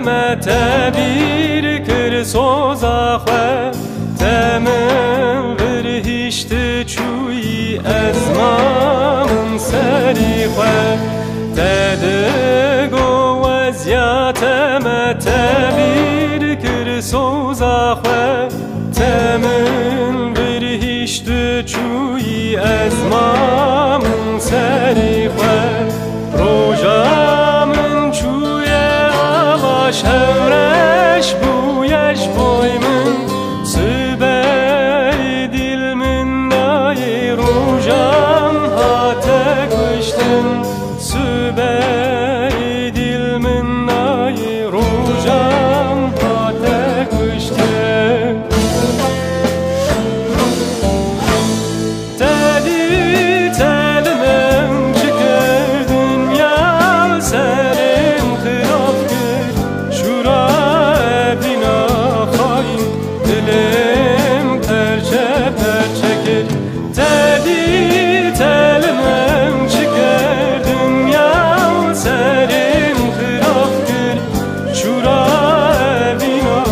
تبیر کر سوزا خواه تمام برهشت چوی از مامون سری خواه تدگو وزیاتم تبیر کر سوزا خواه تمام برهشت چوی از مامون سری خواه روژا من چوی آواش هورش بویش بوی من سبای دل من نای روژام هاته کشتن سبای دل من نای روژام هاته کشتن تدی تلمم چکر دنیا سرم خراب کرد شورا بینا خواهیم دلم پرچه پرچه کرد تدی تلمم چکر دنیا سرم خراب کرد شورا بینا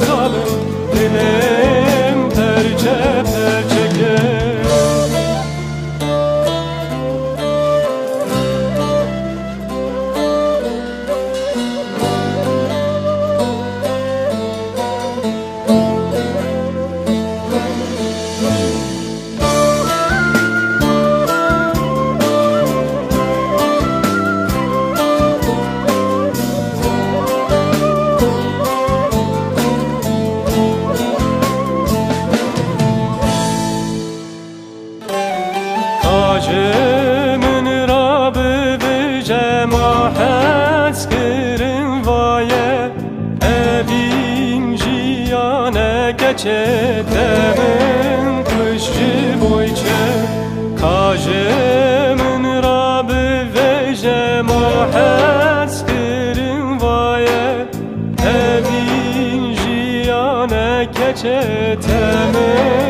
ظالم دلم پرچه پرچه کرد من را به جماعت کرن وایه اوین جیانه گچه دمن کشی بویچه کاج من را به جماعت کرن وایه اوین جیانه گچه دمن